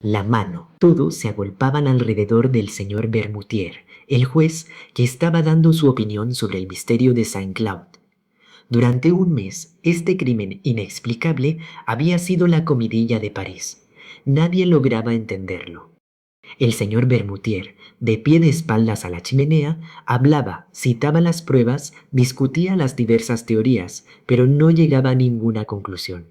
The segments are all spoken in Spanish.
la mano. Todos se agolpaban alrededor del señor Bermutier, el juez que estaba dando su opinión sobre el misterio de Saint-Cloud. Durante un mes, este crimen inexplicable había sido la comidilla de París. Nadie lograba entenderlo. El señor Bermutier, de pie de espaldas a la chimenea, hablaba, citaba las pruebas, discutía las diversas teorías, pero no llegaba a ninguna conclusión.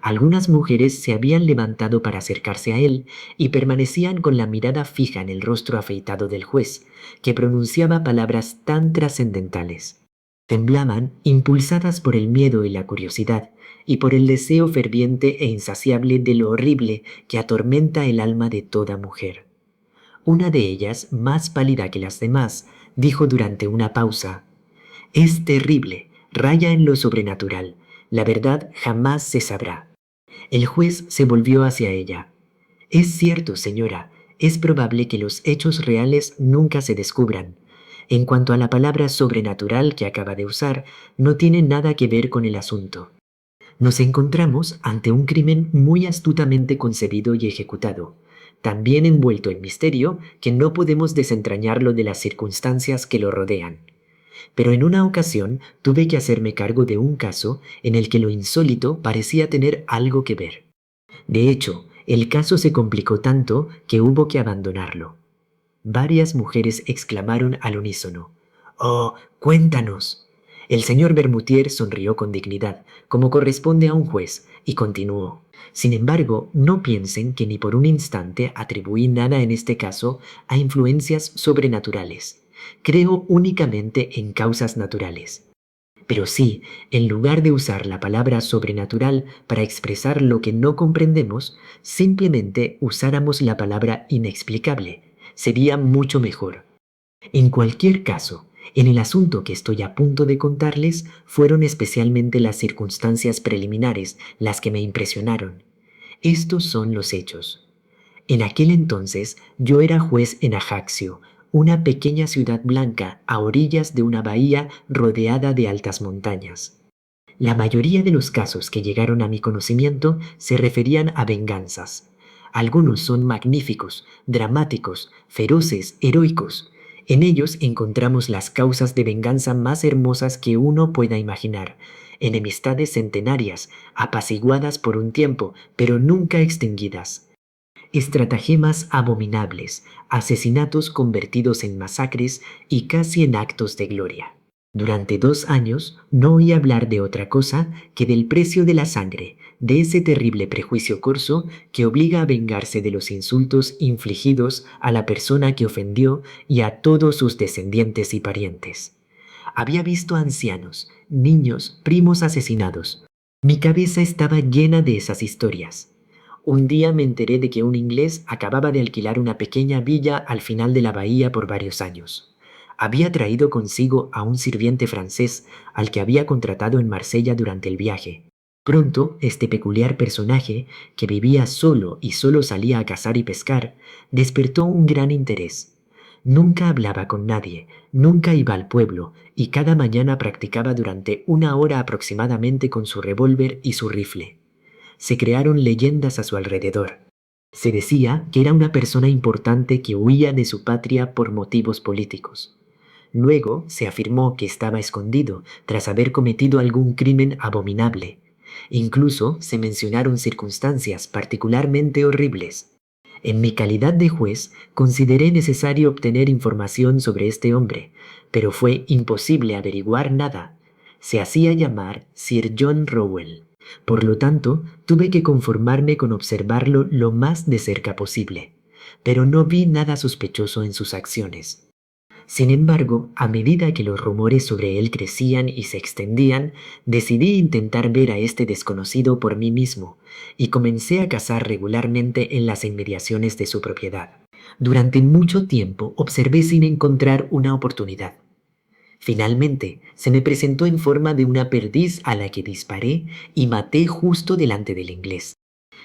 Algunas mujeres se habían levantado para acercarse a él y permanecían con la mirada fija en el rostro afeitado del juez, que pronunciaba palabras tan trascendentales. Temblaban, impulsadas por el miedo y la curiosidad, y por el deseo ferviente e insaciable de lo horrible que atormenta el alma de toda mujer. Una de ellas, más pálida que las demás, dijo durante una pausa: «Es terrible, raya en lo sobrenatural. La verdad jamás se sabrá». El juez se volvió hacia ella. «Es cierto, señora, es probable que los hechos reales nunca se descubran. En cuanto a la palabra sobrenatural que acaba de usar, no tiene nada que ver con el asunto. Nos encontramos ante un crimen muy astutamente concebido y ejecutado, tan bien envuelto en misterio que no podemos desentrañarlo de las circunstancias que lo rodean. Pero en una ocasión tuve que hacerme cargo de un caso en el que lo insólito parecía tener algo que ver. De hecho, el caso se complicó tanto que hubo que abandonarlo». Varias mujeres exclamaron al unísono: «¡Oh, cuéntanos!». El señor Bermutier sonrió con dignidad, como corresponde a un juez, y continuó: «Sin embargo, no piensen que ni por un instante atribuí nada en este caso a influencias sobrenaturales. Creo únicamente en causas naturales. Pero sí, en lugar de usar la palabra sobrenatural para expresar lo que no comprendemos, simplemente usáramos la palabra inexplicable. Sería mucho mejor. En cualquier caso, en el asunto que estoy a punto de contarles, fueron especialmente las circunstancias preliminares las que me impresionaron. Estos son los hechos. En aquel entonces yo era juez en Ajaccio, una pequeña ciudad blanca a orillas de una bahía rodeada de altas montañas. La mayoría de los casos que llegaron a mi conocimiento se referían a venganzas. Algunos son magníficos, dramáticos, feroces, heroicos. En ellos encontramos las causas de venganza más hermosas que uno pueda imaginar. Enemistades centenarias, apaciguadas por un tiempo, pero nunca extinguidas. Estratagemas abominables, asesinatos convertidos en masacres y casi en actos de gloria. Durante 2 años no oí hablar de otra cosa que del precio de la sangre, de ese terrible prejuicio corso que obliga a vengarse de los insultos infligidos a la persona que ofendió y a todos sus descendientes y parientes. Había visto ancianos, niños, primos asesinados. Mi cabeza estaba llena de esas historias. Un día me enteré de que un inglés acababa de alquilar una pequeña villa al final de la bahía por varios años. Había traído consigo a un sirviente francés al que había contratado en Marsella durante el viaje. Pronto, este peculiar personaje, que vivía solo y solo salía a cazar y pescar, despertó un gran interés. Nunca hablaba con nadie, nunca iba al pueblo, y cada mañana practicaba durante 1 hora aproximadamente con su revólver y su rifle. Se crearon leyendas a su alrededor. Se decía que era una persona importante que huía de su patria por motivos políticos. Luego se afirmó que estaba escondido tras haber cometido algún crimen abominable. Incluso se mencionaron circunstancias particularmente horribles. En mi calidad de juez, consideré necesario obtener información sobre este hombre, pero fue imposible averiguar nada. Se hacía llamar Sir John Rowell. Por lo tanto, tuve que conformarme con observarlo lo más de cerca posible, pero no vi nada sospechoso en sus acciones. Sin embargo, a medida que los rumores sobre él crecían y se extendían, decidí intentar ver a este desconocido por mí mismo, y comencé a cazar regularmente en las inmediaciones de su propiedad. Durante mucho tiempo observé sin encontrar una oportunidad. Finalmente, se me presentó en forma de una perdiz a la que disparé y maté justo delante del inglés.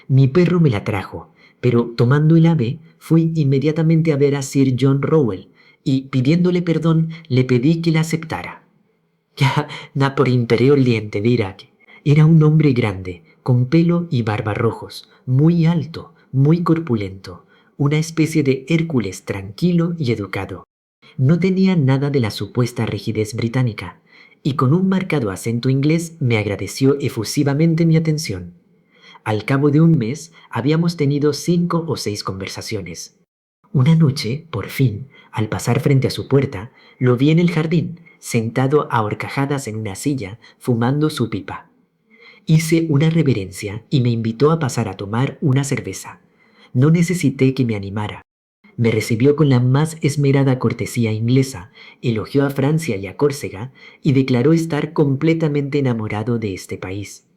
Mi perro me la trajo, pero tomando el ave, fui inmediatamente a ver a Sir John Rowell y, pidiéndole perdón, le pedí que la aceptara. Ya, na por imperio liente de Irak. Era un hombre grande, con pelo y barba rojos, muy alto, muy corpulento, una especie de Hércules tranquilo y educado. No tenía nada de la supuesta rigidez británica, y con un marcado acento inglés me agradeció efusivamente mi atención. Al cabo de un mes habíamos tenido 5 o 6 conversaciones. Una noche, por fin, al pasar frente a su puerta, lo vi en el jardín, sentado a horcajadas en una silla, fumando su pipa. Hice una reverencia y me invitó a pasar a tomar una cerveza. No necesité que me animara. Me recibió con la más esmerada cortesía inglesa, elogió a Francia y a Córcega y declaró estar completamente enamorado de este país.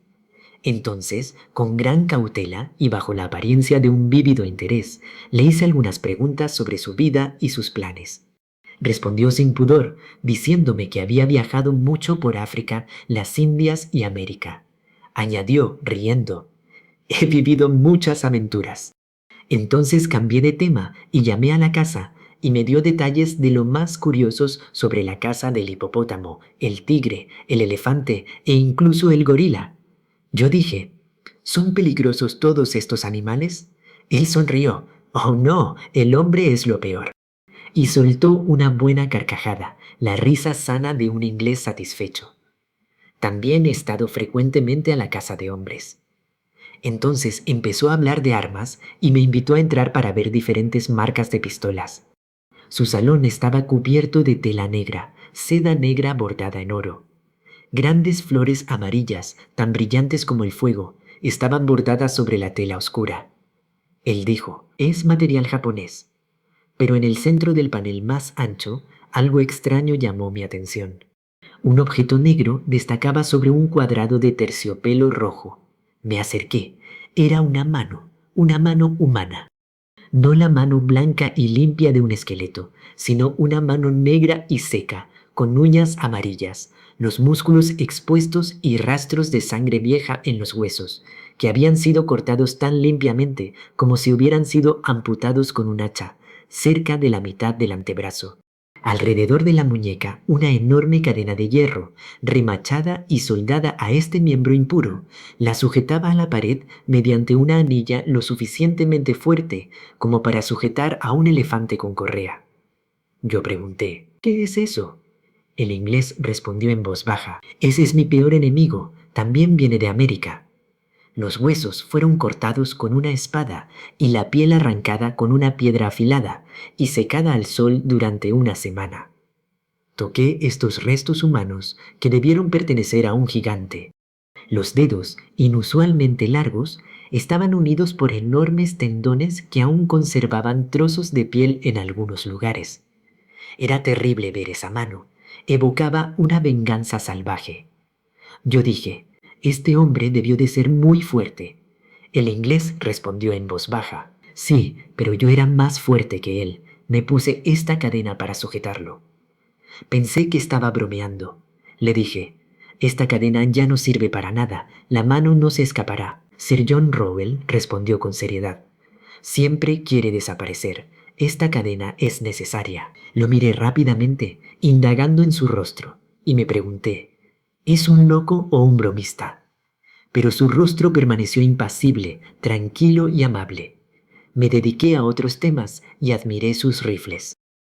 Entonces, con gran cautela y bajo la apariencia de un vívido interés, le hice algunas preguntas sobre su vida y sus planes. Respondió sin pudor, diciéndome que había viajado mucho por África, las Indias y América. Añadió, riendo, he vivido muchas aventuras. Entonces cambié de tema y llamé a la casa y me dio detalles de lo más curiosos sobre la caza del hipopótamo, el tigre, el elefante e incluso el gorila. Yo dije, ¿son peligrosos todos estos animales? Él sonrió. Oh no, el hombre es lo peor. Y soltó una buena carcajada, la risa sana de un inglés satisfecho. También he estado frecuentemente a la casa de hombres. Entonces empezó a hablar de armas y me invitó a entrar para ver diferentes marcas de pistolas. Su salón estaba cubierto de tela negra, seda negra bordada en oro. Grandes flores amarillas, tan brillantes como el fuego, estaban bordadas sobre la tela oscura. Él dijo, es material japonés. Pero en el centro del panel más ancho, algo extraño llamó mi atención. Un objeto negro destacaba sobre un cuadrado de terciopelo rojo. Me acerqué. Era una mano humana. No la mano blanca y limpia de un esqueleto, sino una mano negra y seca, con uñas amarillas, los músculos expuestos y rastros de sangre vieja en los huesos, que habían sido cortados tan limpiamente como si hubieran sido amputados con un hacha, cerca de la mitad del antebrazo. Alrededor de la muñeca, una enorme cadena de hierro, remachada y soldada a este miembro impuro, la sujetaba a la pared mediante una anilla lo suficientemente fuerte como para sujetar a un elefante con correa. Yo pregunté, ¿qué es eso? El inglés respondió en voz baja, ese es mi peor enemigo, también viene de América. Los huesos fueron cortados con una espada y la piel arrancada con una piedra afilada y secada al sol durante una semana. Toqué estos restos humanos que debieron pertenecer a un gigante. Los dedos, inusualmente largos, estaban unidos por enormes tendones que aún conservaban trozos de piel en algunos lugares. Era terrible ver esa mano. Evocaba una venganza salvaje. Yo dije, este hombre debió de ser muy fuerte. El inglés respondió en voz baja, sí, pero yo era más fuerte que él. Me puse esta cadena para sujetarlo. Pensé que estaba bromeando. Le dije, esta cadena ya no sirve para nada, la mano no se escapará. Sir John Rowell respondió con seriedad. Siempre quiere desaparecer. Esta cadena es necesaria. Lo miré rápidamente, indagando en su rostro, y me pregunté, ¿es un loco o un bromista? Pero su rostro permaneció impasible, tranquilo y amable. Me dediqué a otros temas y admiré sus rifles.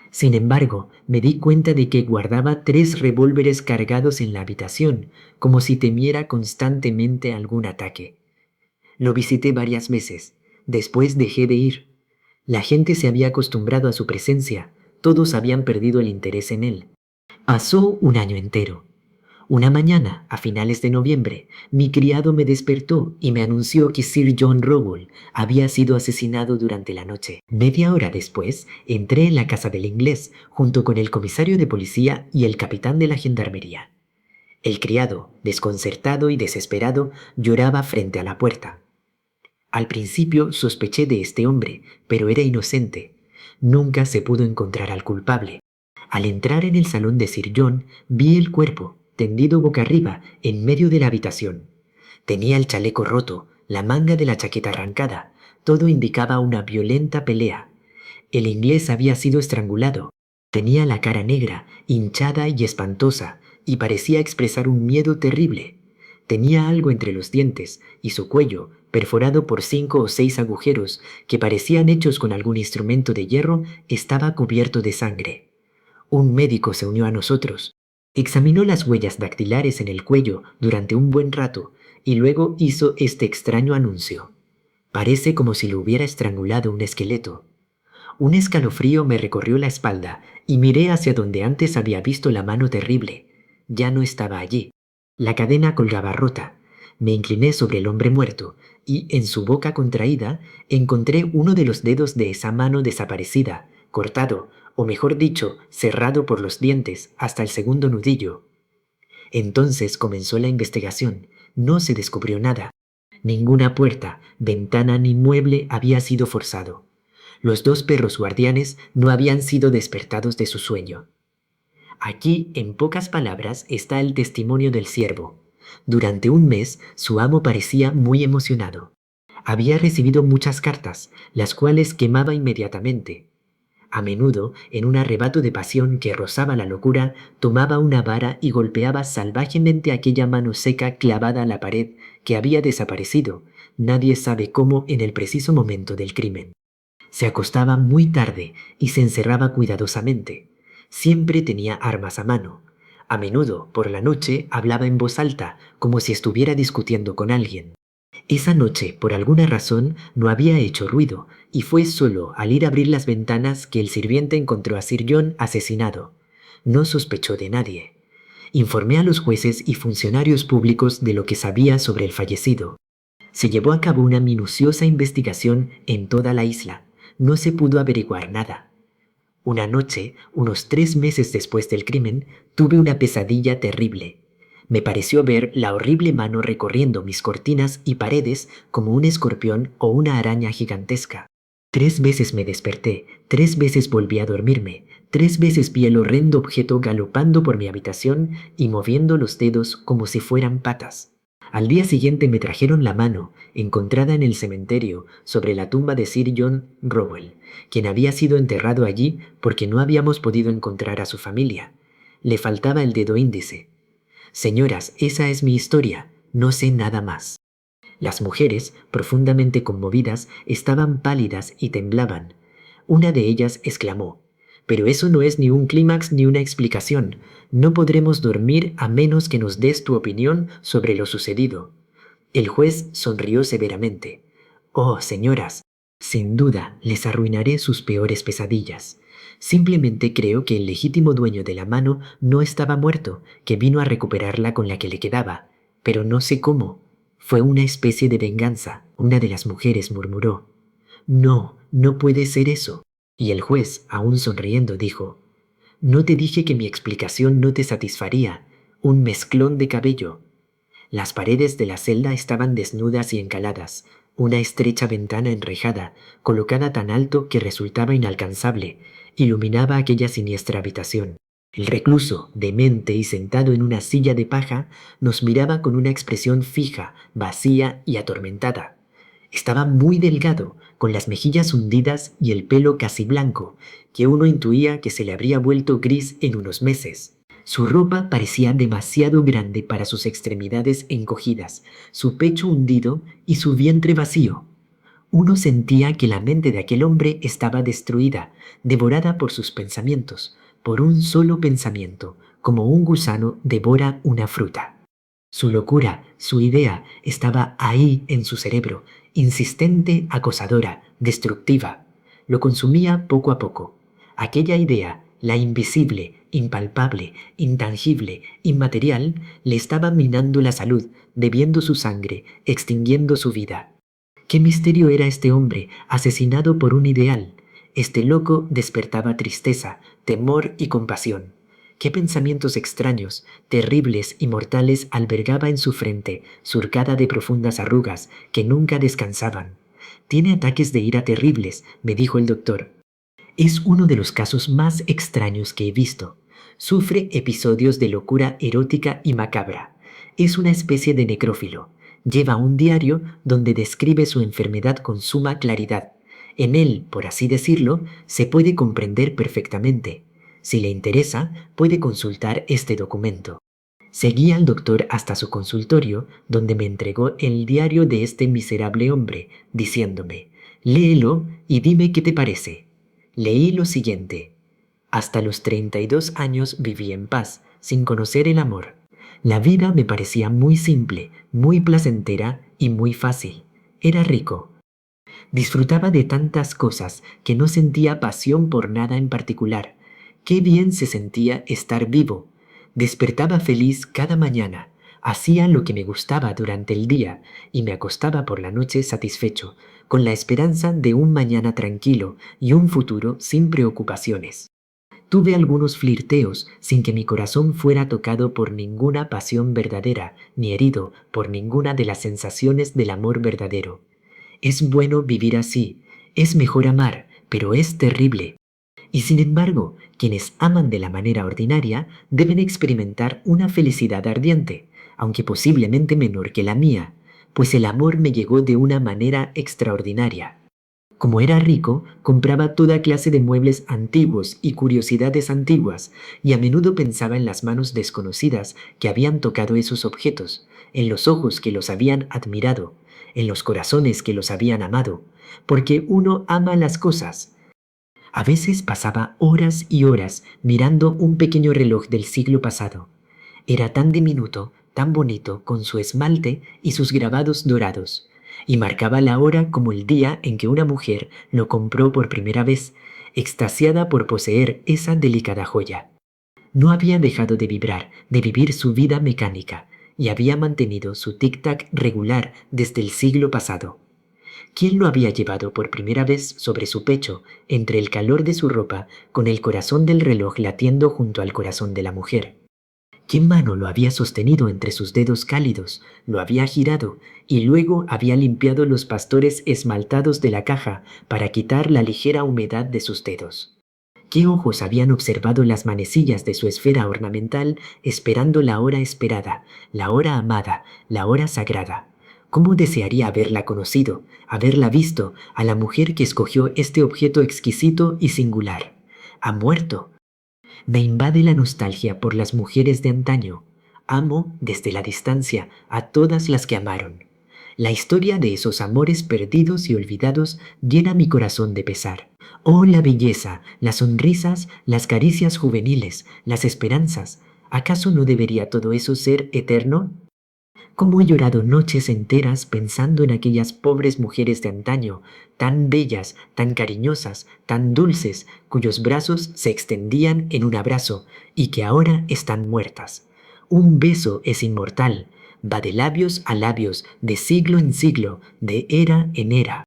Sin embargo, me di cuenta de que guardaba 3 revólveres cargados en la habitación, como si temiera constantemente algún ataque. Lo visité varias veces. Después dejé de ir. La gente se había acostumbrado a su presencia. Todos habían perdido el interés en él. Pasó un año entero. Una mañana, a finales de noviembre, mi criado me despertó y me anunció que Sir John Rowell había sido asesinado durante la noche. Media hora después, entré en la casa del inglés junto con el comisario de policía y el capitán de la gendarmería. El criado, desconcertado y desesperado, lloraba frente a la puerta. Al principio sospeché de este hombre, pero era inocente. Nunca se pudo encontrar al culpable. Al entrar en el salón de Sir John, vi el cuerpo, tendido boca arriba, en medio de la habitación. Tenía el chaleco roto, la manga de la chaqueta arrancada. Todo indicaba una violenta pelea. El inglés había sido estrangulado. Tenía la cara negra, hinchada y espantosa, y parecía expresar un miedo terrible. Tenía algo entre los dientes, y su cuello, perforado por 5 o 6 agujeros que parecían hechos con algún instrumento de hierro, estaba cubierto de sangre. Un médico se unió a nosotros. Examinó las huellas dactilares en el cuello durante un buen rato y luego hizo este extraño anuncio. Parece como si lo hubiera estrangulado un esqueleto. Un escalofrío me recorrió la espalda y miré hacia donde antes había visto la mano terrible. Ya no estaba allí. La cadena colgaba rota. Me incliné sobre el hombre muerto y, en su boca contraída, encontré uno de los dedos de esa mano desaparecida, cortado, o mejor dicho, cerrado por los dientes hasta el segundo nudillo. Entonces comenzó la investigación. No se descubrió nada. Ninguna puerta, ventana ni mueble había sido forzado. Los 2 perros guardianes no habían sido despertados de su sueño. Aquí, en pocas palabras, está el testimonio del siervo. Durante un mes, su amo parecía muy emocionado. Había recibido muchas cartas, las cuales quemaba inmediatamente. A menudo, en un arrebato de pasión que rozaba la locura, tomaba una vara y golpeaba salvajemente aquella mano seca clavada a la pared que había desaparecido, nadie sabe cómo, en el preciso momento del crimen. Se acostaba muy tarde y se encerraba cuidadosamente. Siempre tenía armas a mano. A menudo, por la noche, hablaba en voz alta, como si estuviera discutiendo con alguien. Esa noche, por alguna razón, no había hecho ruido, y fue solo al ir a abrir las ventanas que el sirviente encontró a Sir John asesinado. No sospechó de nadie. Informé a los jueces y funcionarios públicos de lo que sabía sobre el fallecido. Se llevó a cabo una minuciosa investigación en toda la isla. No se pudo averiguar nada. Una noche, unos 3 meses después del crimen, tuve una pesadilla terrible. Me pareció ver la horrible mano recorriendo mis cortinas y paredes como un escorpión o una araña gigantesca. 3 veces me desperté, 3 veces volví a dormirme, 3 veces vi el horrendo objeto galopando por mi habitación y moviendo los dedos como si fueran patas. Al día siguiente me trajeron la mano, encontrada en el cementerio, sobre la tumba de Sir John Rowell, quien había sido enterrado allí porque no habíamos podido encontrar a su familia. Le faltaba el dedo índice. Señoras, esa es mi historia, no sé nada más. Las mujeres, profundamente conmovidas, estaban pálidas y temblaban. Una de ellas exclamó: «Pero eso no es ni un clímax ni una explicación. No podremos dormir a menos que nos des tu opinión sobre lo sucedido». El juez sonrió severamente. «Oh, señoras, sin duda les arruinaré sus peores pesadillas. Simplemente creo que el legítimo dueño de la mano no estaba muerto, que vino a recuperarla con la que le quedaba, pero no sé cómo. Fue una especie de venganza», una de las mujeres murmuró. «No, no puede ser eso». Y el juez, aún sonriendo, dijo: «No te dije que mi explicación no te satisfaría. Un mezclón de cabello». Las paredes de la celda estaban desnudas y encaladas. Una estrecha ventana enrejada, colocada tan alto que resultaba inalcanzable, iluminaba aquella siniestra habitación. El recluso, demente y sentado en una silla de paja, nos miraba con una expresión fija, vacía y atormentada. Estaba muy delgado, con las mejillas hundidas y el pelo casi blanco, que uno intuía que se le habría vuelto gris en unos meses. Su ropa parecía demasiado grande para sus extremidades encogidas, su pecho hundido y su vientre vacío. Uno sentía que la mente de aquel hombre estaba destruida, devorada por sus pensamientos, por un solo pensamiento, como un gusano devora una fruta. Su locura, su idea, estaba ahí en su cerebro, insistente, acosadora, destructiva. Lo consumía poco a poco. Aquella idea, la invisible, impalpable, intangible, inmaterial, le estaba minando la salud, bebiendo su sangre, extinguiendo su vida. ¿Qué misterio era este hombre, asesinado por un ideal? Este loco despertaba tristeza, temor y compasión. ¿Qué pensamientos extraños, terribles y mortales albergaba en su frente, surcada de profundas arrugas que nunca descansaban? «Tiene ataques de ira terribles», me dijo el doctor. «Es uno de los casos más extraños que he visto. Sufre episodios de locura erótica y macabra. Es una especie de necrófilo. Lleva un diario donde describe su enfermedad con suma claridad. En él, por así decirlo, se puede comprender perfectamente. Si le interesa, puede consultar este documento». Seguí al doctor hasta su consultorio, donde me entregó el diario de este miserable hombre, diciéndome: «Léelo y dime qué te parece». Leí lo siguiente: «Hasta los 32 años viví en paz, sin conocer el amor. La vida me parecía muy simple, muy placentera y muy fácil. Era rico. Disfrutaba de tantas cosas que no sentía pasión por nada en particular. Qué bien se sentía estar vivo. Despertaba feliz cada mañana, hacía lo que me gustaba durante el día y me acostaba por la noche satisfecho, con la esperanza de un mañana tranquilo y un futuro sin preocupaciones. Tuve algunos flirteos sin que mi corazón fuera tocado por ninguna pasión verdadera, ni herido por ninguna de las sensaciones del amor verdadero. Es bueno vivir así, es mejor amar, pero es terrible. Y sin embargo, quienes aman de la manera ordinaria deben experimentar una felicidad ardiente, aunque posiblemente menor que la mía, pues el amor me llegó de una manera extraordinaria. Como era rico, compraba toda clase de muebles antiguos y curiosidades antiguas, y a menudo pensaba en las manos desconocidas que habían tocado esos objetos, en los ojos que los habían admirado, en los corazones que los habían amado, porque uno ama las cosas. A veces pasaba horas y horas mirando un pequeño reloj del siglo pasado. Era tan diminuto, tan bonito, con su esmalte y sus grabados dorados, y marcaba la hora como el día en que una mujer lo compró por primera vez, extasiada por poseer esa delicada joya. No había dejado de vibrar, de vivir su vida mecánica, y había mantenido su tic-tac regular desde el siglo pasado. ¿Quién lo había llevado por primera vez sobre su pecho, entre el calor de su ropa, con el corazón del reloj latiendo junto al corazón de la mujer? ¿Qué mano lo había sostenido entre sus dedos cálidos, lo había girado y luego había limpiado los pastores esmaltados de la caja para quitar la ligera humedad de sus dedos? ¿Qué ojos habían observado las manecillas de su esfera ornamental esperando la hora esperada, la hora amada, la hora sagrada? ¿Cómo desearía haberla conocido, haberla visto, a la mujer que escogió este objeto exquisito y singular? Ha muerto. Me invade la nostalgia por las mujeres de antaño. Amo desde la distancia a todas las que amaron. La historia de esos amores perdidos y olvidados llena mi corazón de pesar. Oh, la belleza, las sonrisas, las caricias juveniles, las esperanzas. ¿Acaso no debería todo eso ser eterno? Cómo he llorado noches enteras pensando en aquellas pobres mujeres de antaño, tan bellas, tan cariñosas, tan dulces, cuyos brazos se extendían en un abrazo y que ahora están muertas. Un beso es inmortal, va de labios a labios, de siglo en siglo, de era en era.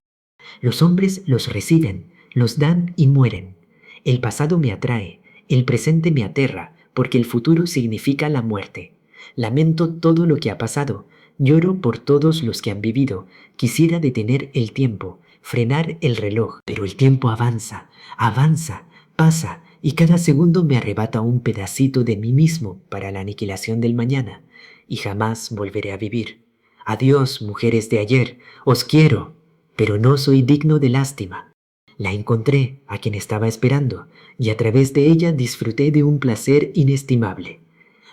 Los hombres los reciben, los dan y mueren. El pasado me atrae, el presente me aterra, porque el futuro significa la muerte. Lamento todo lo que ha pasado, lloro por todos los que han vivido. Quisiera detener el tiempo, frenar el reloj, pero el tiempo avanza, avanza, pasa, y cada segundo me arrebata un pedacito de mí mismo para la aniquilación del mañana, y jamás volveré a vivir. Adiós, mujeres de ayer, os quiero, pero no soy digno de lástima. La encontré, a quien estaba esperando, y a través de ella disfruté de un placer inestimable.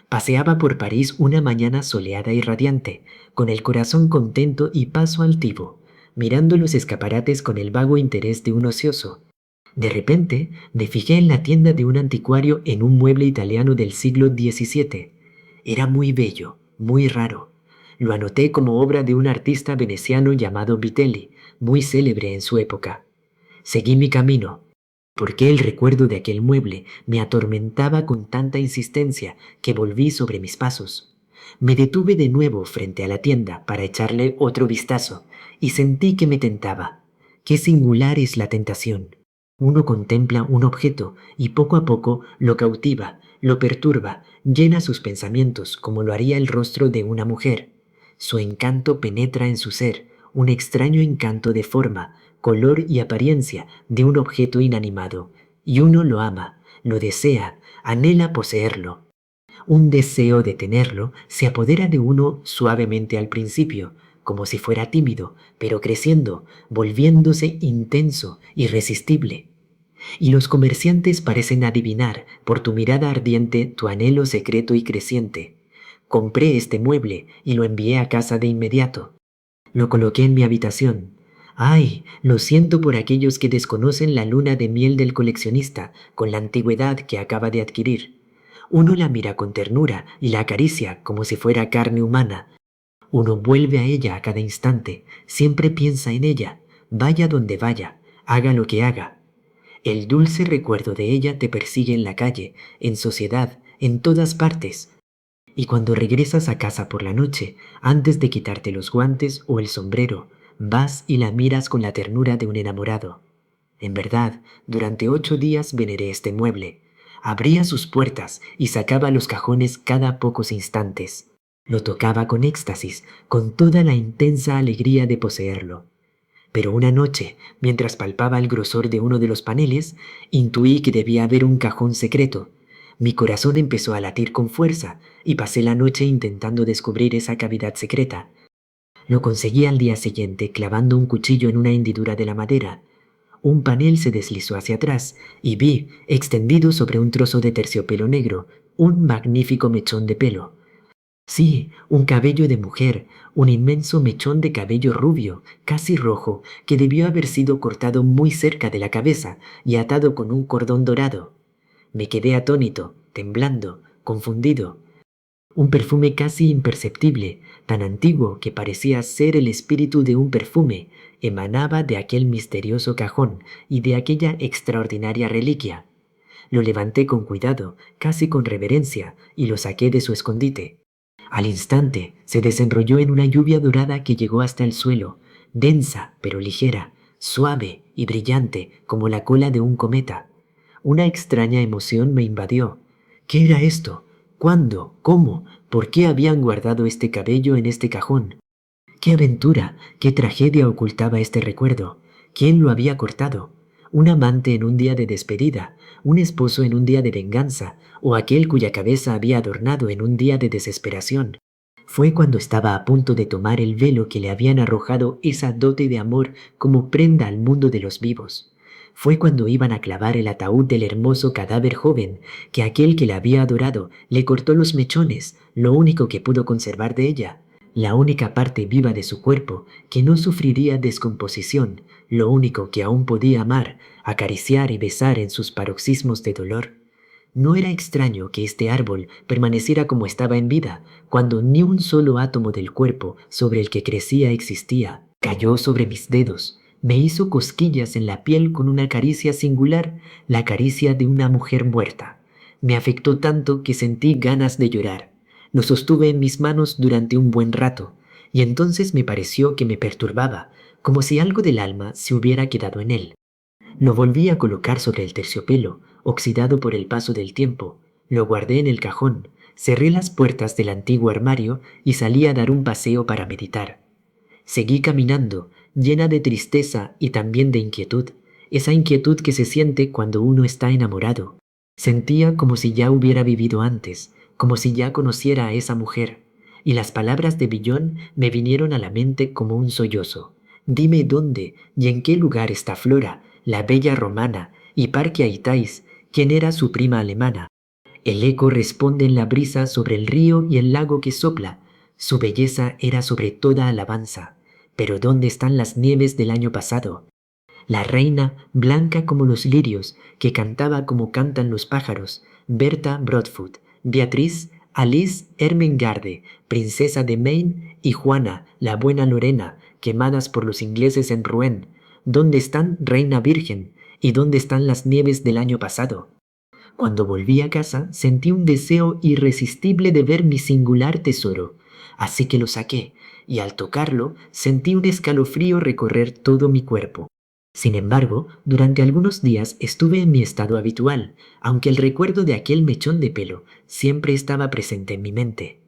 Paseaba por París una mañana soleada y radiante, con el corazón contento y paso altivo, mirando los escaparates con el vago interés de un ocioso. De repente, me fijé en la tienda de un anticuario en un mueble italiano del siglo XVII. Era muy bello, muy raro. Lo anoté como obra de un artista veneciano llamado Vitelli, muy célebre en su época. Seguí mi camino, porque el recuerdo de aquel mueble me atormentaba con tanta insistencia que volví sobre mis pasos. Me detuve de nuevo frente a la tienda para echarle otro vistazo y sentí que me tentaba. Qué singular es la tentación. Uno contempla un objeto y poco a poco lo cautiva, lo perturba, llena sus pensamientos como lo haría el rostro de una mujer. Su encanto penetra en su ser, un extraño encanto de forma, color y apariencia de un objeto inanimado, y uno lo ama, lo desea, anhela poseerlo. Un deseo de tenerlo se apodera de uno suavemente al principio, como si fuera tímido, pero creciendo, volviéndose intenso, irresistible. Y los comerciantes parecen adivinar por tu mirada ardiente tu anhelo secreto y creciente. Compré este mueble y lo envié a casa de inmediato. Lo coloqué en mi habitación. Ay, lo siento por aquellos que desconocen la luna de miel del coleccionista con la antigüedad que acaba de adquirir. Uno la mira con ternura y la acaricia como si fuera carne humana. Uno vuelve a ella a cada instante, siempre piensa en ella, vaya donde vaya, haga lo que haga. El dulce recuerdo de ella te persigue en la calle, en sociedad, en todas partes. Y cuando regresas a casa por la noche, antes de quitarte los guantes o el sombrero, vas y la miras con la ternura de un enamorado. En verdad, durante 8 días veneré este mueble. Abría sus puertas y sacaba los cajones cada pocos instantes. Lo tocaba con éxtasis, con toda la intensa alegría de poseerlo. Pero una noche, mientras palpaba el grosor de uno de los paneles, intuí que debía haber un cajón secreto. Mi corazón empezó a latir con fuerza y pasé la noche intentando descubrir esa cavidad secreta. Lo conseguí al día siguiente clavando un cuchillo en una hendidura de la madera. Un panel se deslizó hacia atrás y vi, extendido sobre un trozo de terciopelo negro, un magnífico mechón de pelo. Sí, un cabello de mujer, un inmenso mechón de cabello rubio, casi rojo, que debió haber sido cortado muy cerca de la cabeza y atado con un cordón dorado. Me quedé atónito, temblando, confundido. Un perfume casi imperceptible, tan antiguo que parecía ser el espíritu de un perfume, emanaba de aquel misterioso cajón y de aquella extraordinaria reliquia. Lo levanté con cuidado, casi con reverencia, y lo saqué de su escondite. Al instante se desenrolló en una lluvia dorada que llegó hasta el suelo, densa pero ligera, suave y brillante como la cola de un cometa. Una extraña emoción me invadió. ¿Qué era esto? ¿Cuándo? ¿Cómo? ¿Por qué habían guardado este cabello en este cajón? ¿Qué aventura, qué tragedia ocultaba este recuerdo? ¿Quién lo había cortado? ¿Un amante en un día de despedida? ¿Un esposo en un día de venganza? ¿O aquel cuya cabeza había adornado en un día de desesperación? Fue cuando estaba a punto de tomar el velo que le habían arrojado esa dote de amor como prenda al mundo de los vivos. Fue cuando iban a clavar el ataúd del hermoso cadáver joven, que aquel que la había adorado le cortó los mechones, lo único que pudo conservar de ella, la única parte viva de su cuerpo que no sufriría descomposición, lo único que aún podía amar, acariciar y besar en sus paroxismos de dolor. No era extraño que este árbol permaneciera como estaba en vida, cuando ni un solo átomo del cuerpo sobre el que crecía existía. Cayó sobre mis dedos, me hizo cosquillas en la piel con una caricia singular, la caricia de una mujer muerta. Me afectó tanto que sentí ganas de llorar. Lo sostuve en mis manos durante un buen rato, y entonces me pareció que me perturbaba, como si algo del alma se hubiera quedado en él. Lo volví a colocar sobre el terciopelo, oxidado por el paso del tiempo. Lo guardé en el cajón, cerré las puertas del antiguo armario y salí a dar un paseo para meditar. Seguí caminando, llena de tristeza y también de inquietud, esa inquietud que se siente cuando uno está enamorado. Sentía como si ya hubiera vivido antes, como si ya conociera a esa mujer, y las palabras de Villon me vinieron a la mente como un sollozo. Dime dónde y en qué lugar está Flora, la bella romana, y Parque Aitais, quien era su prima alemana. El eco responde en la brisa sobre el río y el lago que sopla. Su belleza era sobre toda alabanza. Pero ¿dónde están las nieves del año pasado? La reina, blanca como los lirios, que cantaba como cantan los pájaros, Berta Broadfoot, Beatriz, Alice Ermengarde, princesa de Maine, y Juana, la buena Lorena, quemadas por los ingleses en Rouen. ¿Dónde están, reina virgen? ¿Y dónde están las nieves del año pasado? Cuando volví a casa, sentí un deseo irresistible de ver mi singular tesoro, así que lo saqué, y al tocarlo sentí un escalofrío recorrer todo mi cuerpo. Sin embargo, durante algunos días estuve en mi estado habitual, aunque el recuerdo de aquel mechón de pelo siempre estaba presente en mi mente.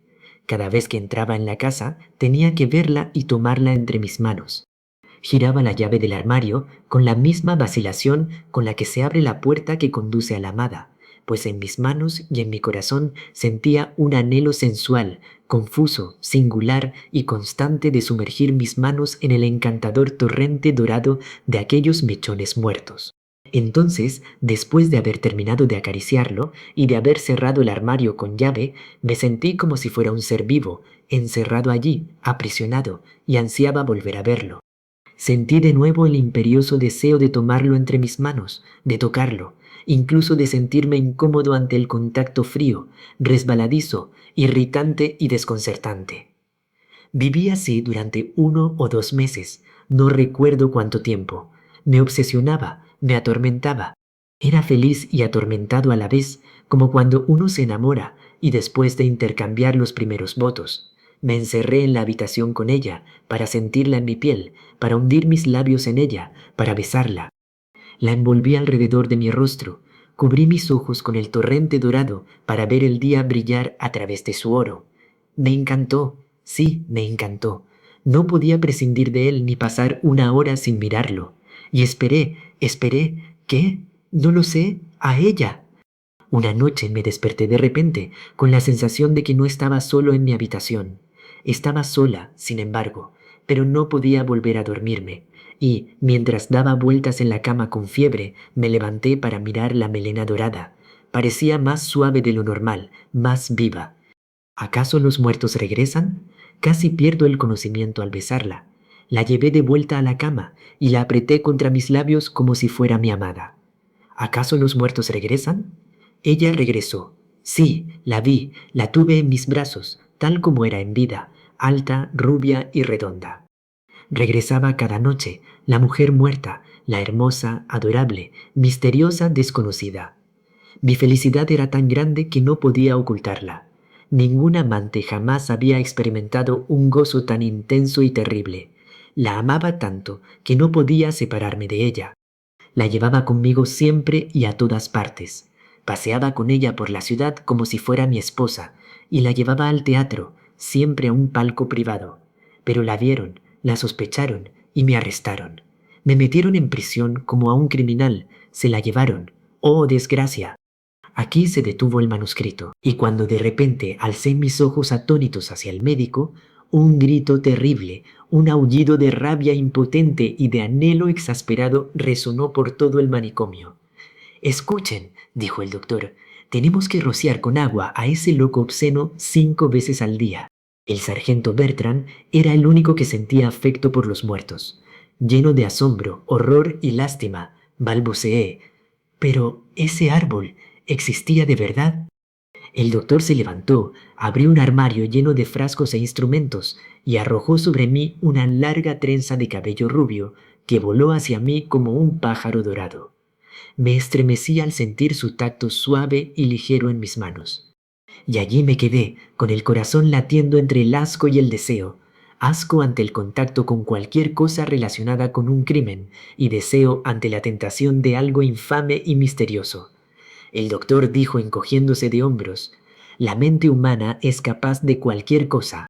Cada vez que entraba en la casa, tenía que verla y tomarla entre mis manos. Giraba la llave del armario con la misma vacilación con la que se abre la puerta que conduce a la amada, pues en mis manos y en mi corazón sentía un anhelo sensual, confuso, singular y constante de sumergir mis manos en el encantador torrente dorado de aquellos mechones muertos. Entonces, después de haber terminado de acariciarlo y de haber cerrado el armario con llave, me sentí como si fuera un ser vivo, encerrado allí, aprisionado, y ansiaba volver a verlo. Sentí de nuevo el imperioso deseo de tomarlo entre mis manos, de tocarlo, incluso de sentirme incómodo ante el contacto frío, resbaladizo, irritante y desconcertante. Viví así durante 1 o 2 meses, no recuerdo cuánto tiempo. Me obsesionaba, me atormentaba. Era feliz y atormentado a la vez, como cuando uno se enamora y después de intercambiar los primeros votos. Me encerré en la habitación con ella, para sentirla en mi piel, para hundir mis labios en ella, para besarla. La envolví alrededor de mi rostro, cubrí mis ojos con el torrente dorado para ver el día brillar a través de su oro. Me encantó, sí, me encantó. No podía prescindir de él ni pasar 1 hora sin mirarlo. Y esperé, ¿qué? No lo sé, a ella. Una noche me desperté de repente, con la sensación de que no estaba solo en mi habitación. Estaba sola, sin embargo, pero no podía volver a dormirme, y, mientras daba vueltas en la cama con fiebre, me levanté para mirar la melena dorada. Parecía más suave de lo normal, más viva. ¿Acaso los muertos regresan? Casi pierdo el conocimiento al besarla. La llevé de vuelta a la cama y la apreté contra mis labios como si fuera mi amada. ¿Acaso los muertos regresan? Ella regresó. Sí, la vi, la tuve en mis brazos, tal como era en vida, alta, rubia y redonda. Regresaba cada noche, la mujer muerta, la hermosa, adorable, misteriosa, desconocida. Mi felicidad era tan grande que no podía ocultarla. Ningún amante jamás había experimentado un gozo tan intenso y terrible. La amaba tanto que no podía separarme de ella. La llevaba conmigo siempre y a todas partes. Paseaba con ella por la ciudad como si fuera mi esposa y la llevaba al teatro, siempre a un palco privado. Pero la vieron, la sospecharon y me arrestaron. Me metieron en prisión como a un criminal. Se la llevaron. ¡Oh, desgracia! Aquí se detuvo el manuscrito, y cuando de repente alcé mis ojos atónitos hacia el médico, un grito terrible, un aullido de rabia impotente y de anhelo exasperado resonó por todo el manicomio. Escuchen, dijo el doctor, tenemos que rociar con agua a ese loco obsceno 5 veces al día. El sargento Bertrand era el único que sentía afecto por los muertos. Lleno de asombro, horror y lástima, balbuceé. Pero ese árbol existía de verdad. El doctor se levantó, abrió un armario lleno de frascos e instrumentos y arrojó sobre mí una larga trenza de cabello rubio que voló hacia mí como un pájaro dorado. Me estremecí al sentir su tacto suave y ligero en mis manos. Y allí me quedé, con el corazón latiendo entre el asco y el deseo. Asco ante el contacto con cualquier cosa relacionada con un crimen y deseo ante la tentación de algo infame y misterioso. El doctor dijo encogiéndose de hombros, la mente humana es capaz de cualquier cosa.